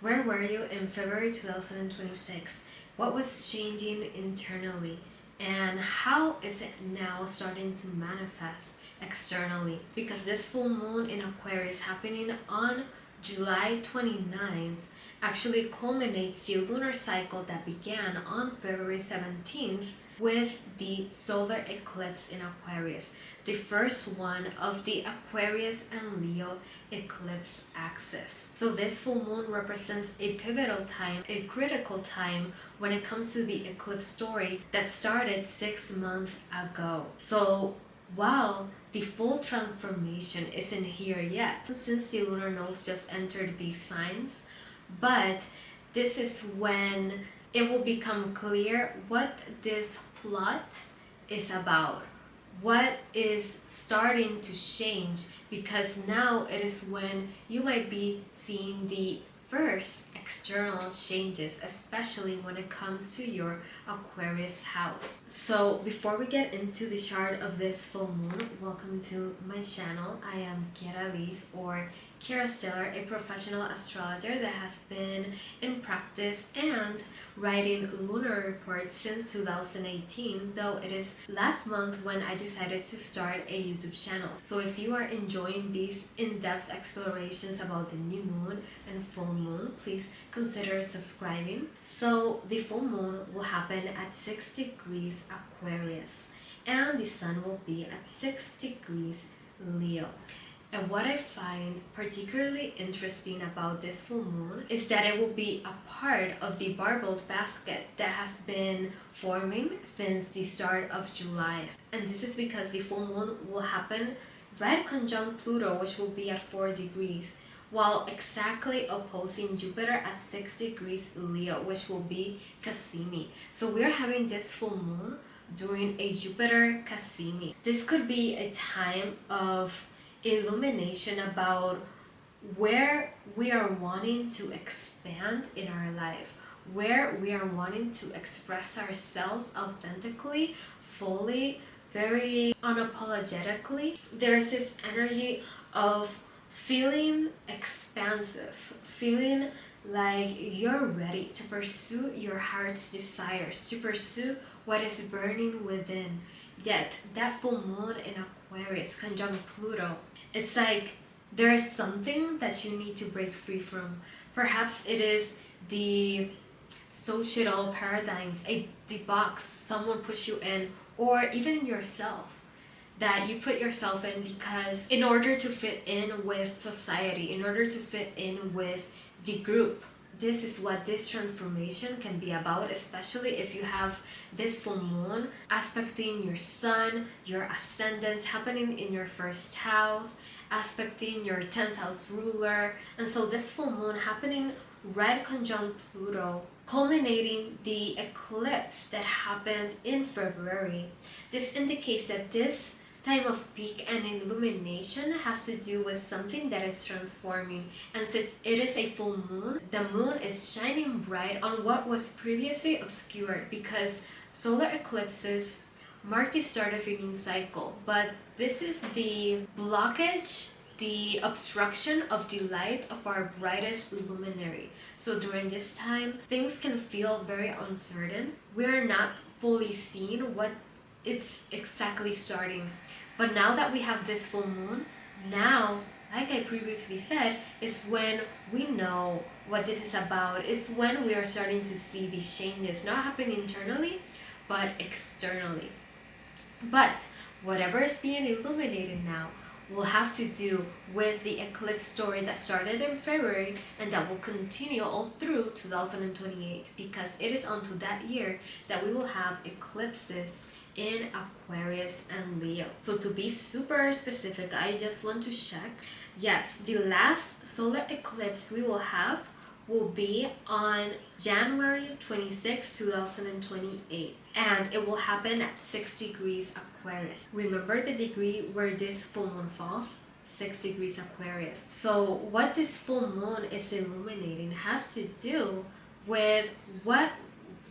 Where were you in February 2026? What was changing internally? And how is it now starting to manifest externally? Because this full moon in Aquarius happening on July 29th actually culminates the lunar cycle that began on February 17th with the solar eclipse in Aquarius, the first one of the Aquarius and Leo eclipse axis. So this full moon represents a pivotal time, a critical time when it comes to the eclipse story that started 6 months ago. So while the full transformation isn't here yet, since the lunar nodes just entered these signs, but this is when it will become clear what this plot is about, what is starting to change, because now it is when you might be seeing the first external changes, especially when it comes to your Aquarius house. So before we get into the chart of this full moon, welcome to my channel. I am Aries, or Kira Stellar, a professional astrologer that has been in practice and writing lunar reports since 2018, though it is last month when I decided to start a YouTube channel. So if you are enjoying these in-depth explorations about the new moon and full moon, please consider subscribing. So the full moon will happen at 6 degrees Aquarius and the sun will be at 6 degrees Leo. And what I find particularly interesting about this full moon is that it will be a part of the Barbault Basket that has been forming since the start of July. And this is because the full moon will happen right conjunct Pluto, which will be at 4 degrees, while exactly opposing Jupiter at 6 degrees Leo, which will be Cassini. So we're having this full moon during a Jupiter Cassini. This could be a time of illumination about where we are wanting to expand in our life, where we are wanting to express ourselves authentically, fully, very unapologetically. There's this energy of feeling expansive, feeling like you're ready to pursue your heart's desires, to pursue what is burning within. Yet that full moon in Aquarius conjunct Pluto, it's like there's something that you need to break free from. Perhaps it is the societal paradigms, the box someone puts you in, or even yourself that you put yourself in because in order to fit in with society, in order to fit in with the group. This is what this transformation can be about, especially if you have this full moon aspecting your sun, your ascendant happening in your first house, aspecting your 10th house ruler. And so this full moon happening right conjunct Pluto, culminating the eclipse that happened in February. This indicates that this time of peak and illumination has to do with something that is transforming, and since it is a full moon, the moon is shining bright on what was previously obscured, because solar eclipses mark the start of a new cycle, but this is the blockage, the obstruction of the light of our brightest luminary. So during this time, things can feel very uncertain. We're not fully seeing what it's exactly starting. But now that we have this full moon, now, like I previously said, is when we know what this is about. It's when we are starting to see these changes, not happening internally, but externally. But whatever is being illuminated now will have to do with the eclipse story that started in February and that will continue all through 2028, because it is until that year that we will have eclipses in Aquarius and Leo. So to be super specific, I just want to check. Yes, the last solar eclipse we will have will be on January 26, 2028. And it will happen at 6 degrees Aquarius. Remember the degree where this full moon falls? 6 degrees Aquarius. So what this full moon is illuminating has to do with what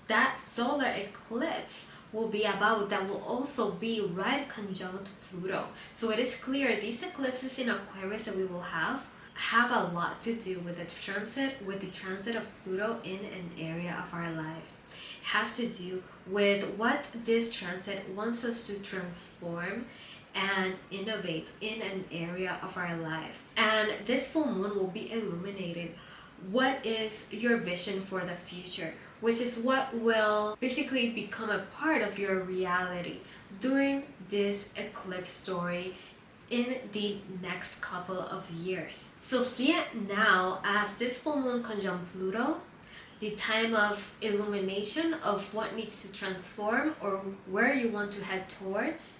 that solar eclipse will be about, that will also be right conjunct Pluto. So it is clear these eclipses in Aquarius that we will have have a lot to do with the transit of Pluto in an area of our life. It has to do with what this transit wants us to transform and innovate in an area of our life. And this full moon will be illuminated what is your vision for the future, which is what will basically become a part of your reality during this eclipse story in the next couple of years. So see it now as this full moon conjunct Pluto, the time of illumination of what needs to transform or where you want to head towards,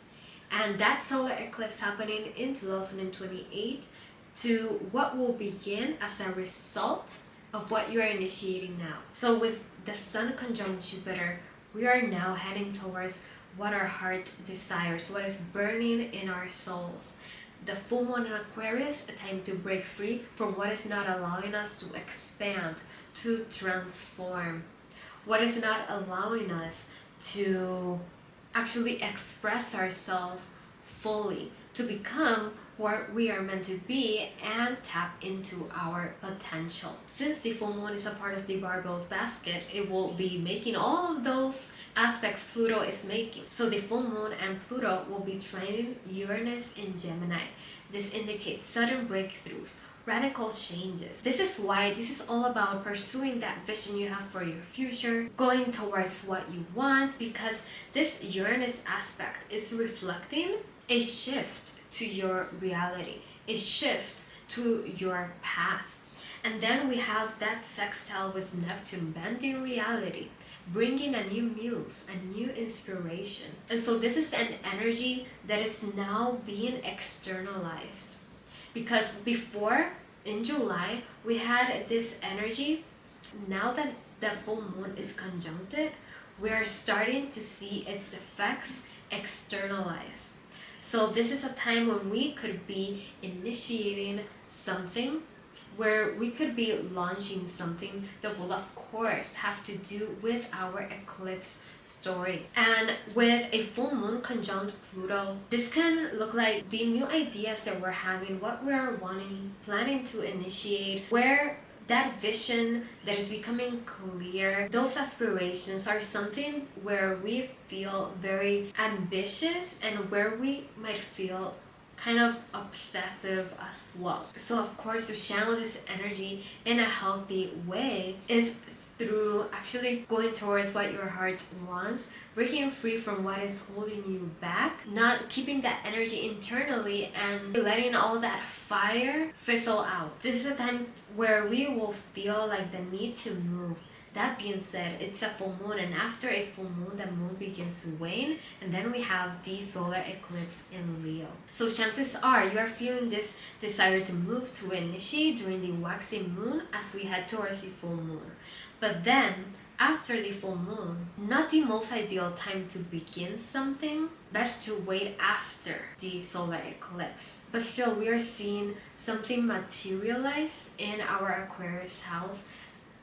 and that solar eclipse happening in 2028 to what will begin as a result of what you are initiating now. So with the Sun conjunct Jupiter, we are now heading towards what our heart desires, what is burning in our souls. The full moon in Aquarius, a time to break free from what is not allowing us to expand, to transform, what is not allowing us to actually express ourselves fully, to become what we are meant to be and tap into our potential. Since the full moon is a part of the Barbault Basket, it will be making all of those aspects Pluto is making. So the full moon and Pluto will be trining Uranus in Gemini. This indicates sudden breakthroughs, radical changes. This is why this is all about pursuing that vision you have for your future, going towards what you want, because this Uranus aspect is reflecting a shift to your reality, a shift to your path. And then we have that sextile with Neptune bending reality, bringing a new muse, a new inspiration. And so this is an energy that is now being externalized. Because before, in July, we had this energy. Now that the full moon is conjuncted, we are starting to see its effects externalize. So this is a time when we could be initiating something, where we could be launching something that will of course have to do with our eclipse story. And with a full moon conjunct Pluto, this can look like the new ideas that we're having, what we're planning to initiate, where that vision that is becoming clear, those aspirations are something where we feel very ambitious and where we might feel kind of obsessive as well. So of course, to channel this energy in a healthy way is through actually going towards what your heart wants, breaking free from what is holding you back, not keeping that energy internally and letting all that fire fizzle out. This is a time where we will feel like the need to move. That being said, it's a full moon, and after a full moon, the moon begins to wane, and then we have the solar eclipse in Leo. So chances are you are feeling this desire to move, to initiate during the waxing moon as we head towards the full moon. But then, after the full moon, not the most ideal time to begin something, best to wait after the solar eclipse. But still, we are seeing something materialize in our Aquarius house,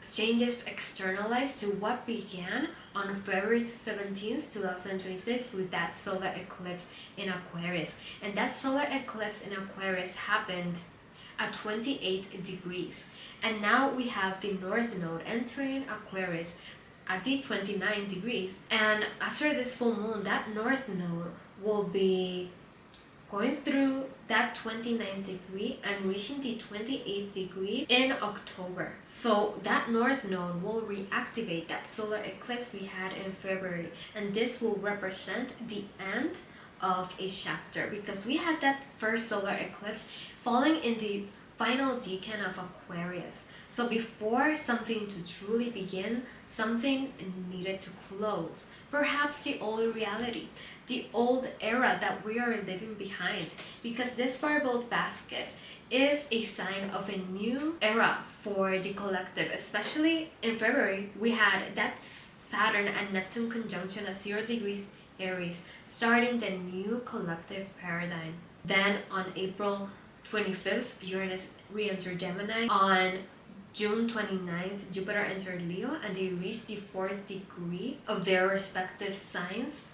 changes externalized to what began on February 17th, 2026 with that solar eclipse in Aquarius. And that solar eclipse in Aquarius happened at 28 degrees. And now we have the North Node entering Aquarius at the 29 degrees. And after this full moon, that North Node will be going through that 29th degree and reaching the 28th degree in October. So that North Node will reactivate that solar eclipse we had in February, and this will represent the end of a chapter, because we had that first solar eclipse falling in the final decan of Aquarius. So before something to truly begin, something needed to close. Perhaps the old reality, the old era that we are leaving behind, because this Barbault Basket is a sign of a new era for the collective. Especially in February, we had that Saturn and Neptune conjunction at 0 degrees Aries, starting the new collective paradigm. Then on April 25th, Uranus re-entered Gemini. On June 29th, Jupiter entered Leo, and they reached the 4th degree of their respective signs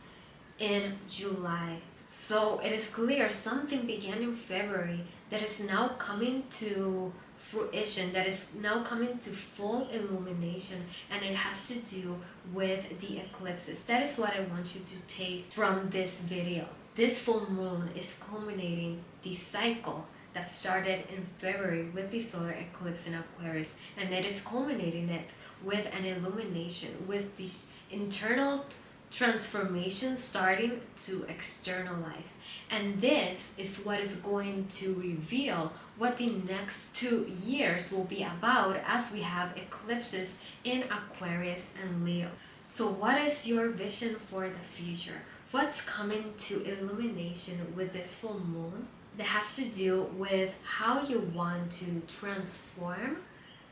in July. So it is clear something began in February that is now coming to fruition, that is now coming to full illumination, and it has to do with the eclipses. That is what I want you to take from this video. This full moon is culminating the cycle that started in February with the solar eclipse in Aquarius, and it is culminating it with an illumination, with this internal transformation starting to externalize. And this is what is going to reveal what the next 2 years will be about, as we have eclipses in Aquarius and Leo. So what is your vision for the future? What's coming to illumination with this full moon? That has to do with how you want to transform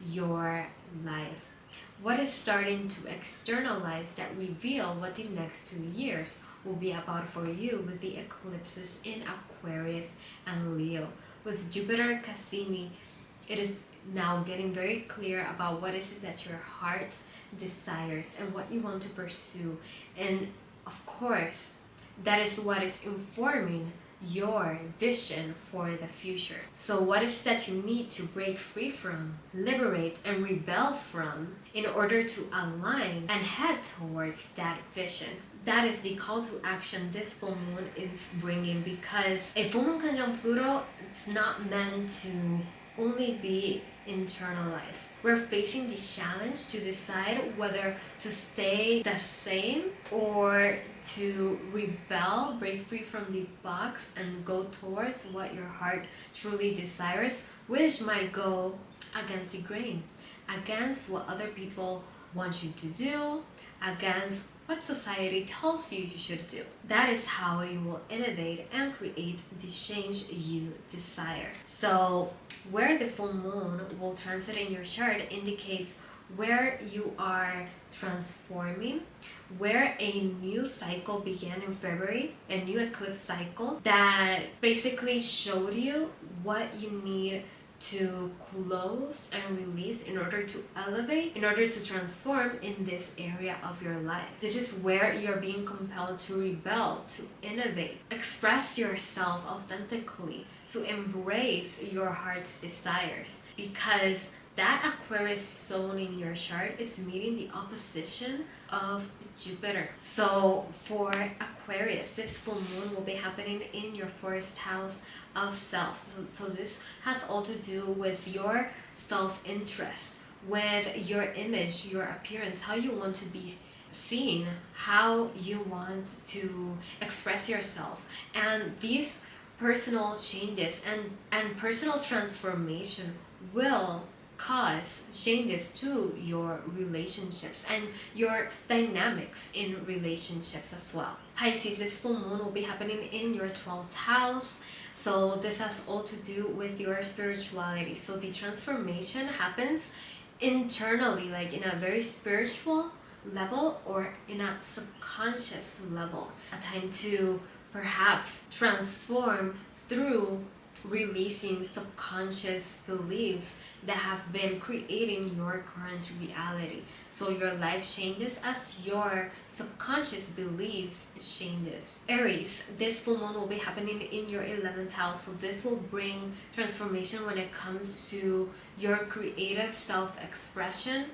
your life. What is starting to externalize that reveal what the next 2 years will be about for you with the eclipses in Aquarius and Leo. With Jupiter Cassini, it is now getting very clear about what it is that your heart desires and what you want to pursue. And of course, that is what is informing your vision for the future. So what is that you need to break free from, liberate and rebel from in order to align and head towards that vision? That is the call to action this full moon is bringing, because a full moon conjunct Pluto, it's not meant to only be internalized. We're facing the challenge to decide whether to stay the same or to rebel, break free from the box and go towards what your heart truly desires, which might go against the grain, against what other people want you to do, against what society tells you you should do. That is how you will innovate and create the change you desire. So where the full moon will transit in your chart indicates where you are transforming, where a new cycle began in February, a new eclipse cycle that basically showed you what you need to close and release in order to elevate, in order to transform in this area of your life. This is where you're being compelled to rebel, to innovate, express yourself authentically, to embrace your heart's desires, because that Aquarius zone in your chart is meeting the opposition of Jupiter. So for Aquarius, this full moon will be happening in your first house of self. So this has all to do with your self-interest, with your image, your appearance, how you want to be seen, how you want to express yourself. And these personal changes and personal transformation will cause changes to your relationships and your dynamics in relationships as well. Pisces, this full moon will be happening in your 12th house. So this has all to do with your spirituality. So the transformation happens internally, like in a very spiritual level or in a subconscious level. A time to perhaps transform through releasing subconscious beliefs that have been creating your current reality. So your life changes as your subconscious beliefs changes. Aries, this full moon will be happening in your 11th house. So this will bring transformation when it comes to your creative self-expression,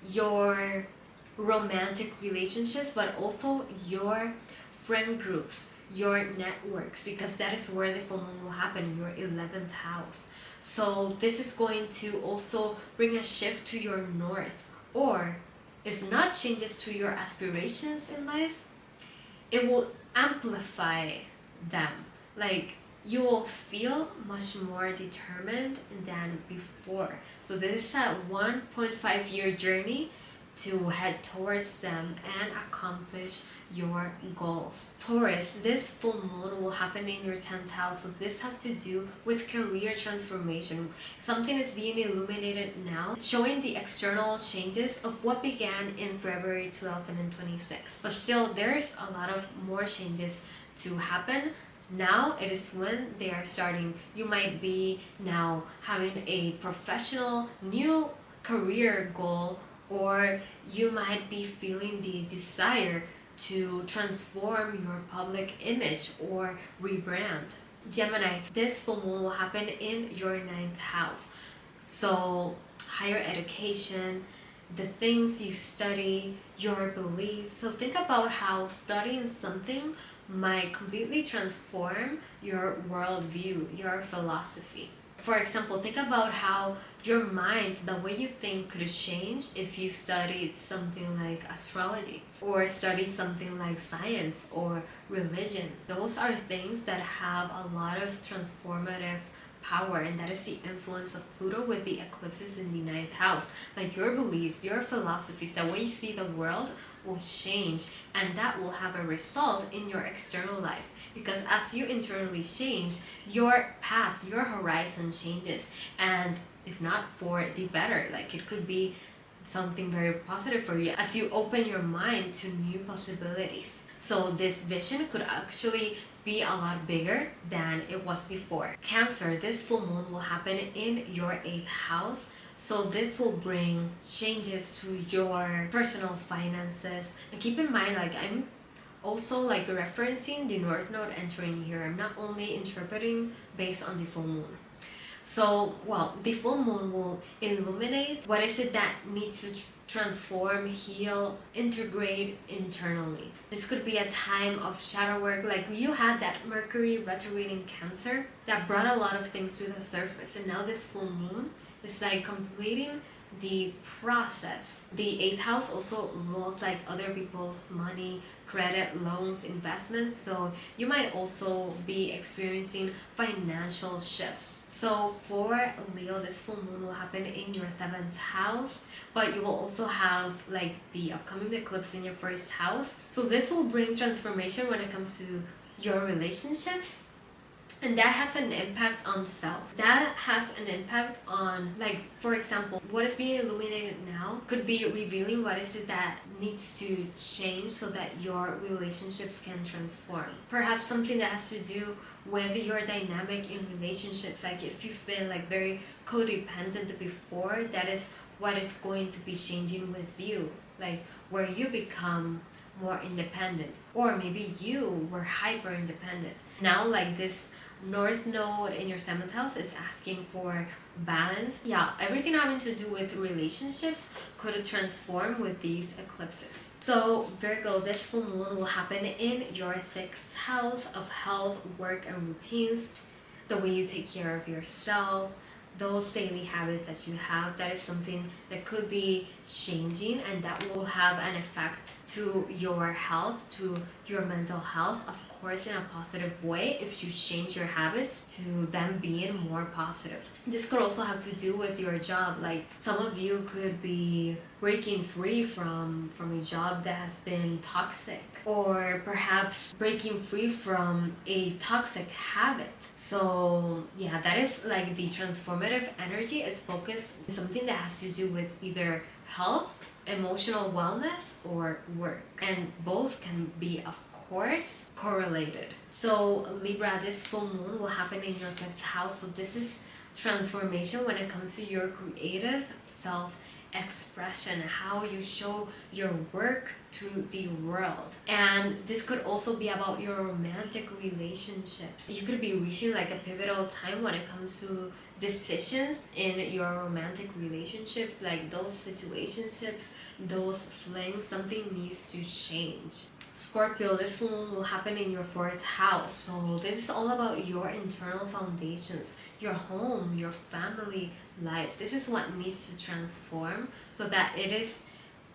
your romantic relationships, but also your friend groups, your networks, because that is where the full moon will happen, in your 11th house. So this is going to also bring a shift to your north, or if not changes to your aspirations in life, it will amplify them. Like you will feel much more determined than before. So this is a 1.5-year journey to head towards them and accomplish your goals. Taurus, this full moon will happen in your 10th house. So this has to do with career transformation. Something is being illuminated now, showing the external changes of what began in February 2026. But still, there's a lot of more changes to happen. Now it is when they are starting. You might be now having a professional new career goal, or you might be feeling the desire to transform your public image or rebrand. Gemini, this full moon will happen in your ninth house. So higher education, the things you study, your beliefs. So think about how studying something might completely transform your worldview, your philosophy. For example, think about how your mind, the way you think, could change if you studied something like astrology or studied something like science or religion. Those are things that have a lot of transformative power, and that is the influence of Pluto with the eclipses in the ninth house. Like your beliefs, your philosophies, the way you see the world will change, and that will have a result in your external life. Because as you internally change, your path, your horizon changes, and if not for the better, like it could be something very positive for you as you open your mind to new possibilities. So this vision could actually be a lot bigger than it was before. Cancer, this full moon will happen in your 8th house. So this will bring changes to your personal finances. And keep in mind, like I'm also like referencing the North Node entering here. I'm not only interpreting based on the full moon. So, well, the full moon will illuminate what is it that needs to transform, heal, integrate internally. This could be a time of shadow work, like you had that Mercury retrograde in Cancer that brought a lot of things to the surface, and now this full moon is like completing the process. The 8th house also rules like other people's money, credit, loans, investments, so you might also be experiencing financial shifts. So for Leo, this full moon will happen in your 7th house, but you will also have like the upcoming eclipse in your 1st house. So this will bring transformation when it comes to your relationships. And that has an impact on self. That has an impact on, like, for example, what is being illuminated now could be revealing what is it that needs to change so that your relationships can transform. Perhaps something that has to do with your dynamic in relationships. Like if you've been like very codependent before, that is what is going to be changing with you. Like where you become more independent, or maybe you were hyper independent. Now like this North Node in your 7th house is asking for balance. Yeah, everything having to do with relationships could transform with these eclipses. So Virgo, this full moon will happen in your 6th house of health, work, and routines. The way you take care of yourself, those daily habits that you have, that is something that could be changing, and that will have an effect to your health, to your mental health, of course in a positive way if you change your habits to them being more positive. This could also have to do with your job. Like some of you could be breaking free from a job that has been toxic, or perhaps breaking free from a toxic habit. So yeah, that is like the transformative energy is focused on something that has to do with either health, emotional wellness, or work, and both can be of course correlated. So Libra, this full moon will happen in your 5th house. So this is transformation when it comes to your creative self expression, how you show your work to the world. And this could also be about your romantic relationships. You could be reaching like a pivotal time when it comes to decisions in your romantic relationships, like those situationships, those flings, something needs to change. Scorpio, this one will happen in your 4th house. So this is all about your internal foundations, your home, your family life. This is what needs to transform so that it is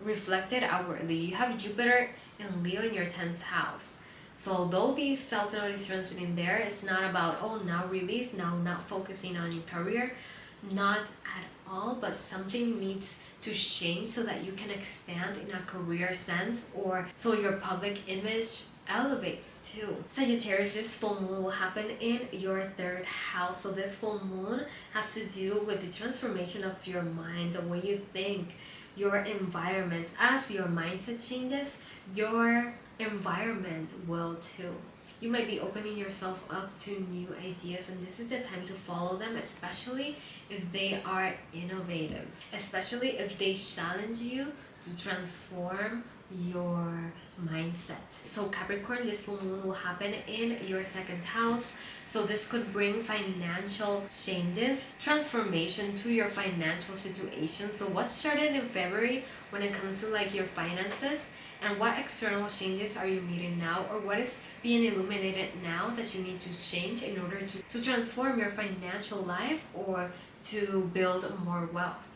reflected outwardly. You have Jupiter and Leo in your 10th house. So though the South Node is transiting there, it's not about, oh, now release, now not focusing on your career. Not at all, but something needs to change so that you can expand in a career sense, or so your public image elevates too. Sagittarius, this full moon will happen in your 3rd house. So this full moon has to do with the transformation of your mind, the way you think, your environment. As your mindset changes, your environment will too. You might be opening yourself up to new ideas, and this is the time to follow them, especially if they are innovative, especially if they challenge you to transform your mindset. So Capricorn, this full moon will happen in your second house. So this could bring financial changes, transformation to your financial situation. So what started in February when it comes to like your finances, and what external changes are you meeting now, or what is being illuminated now that you need to change in order to transform your financial life or to build more wealth.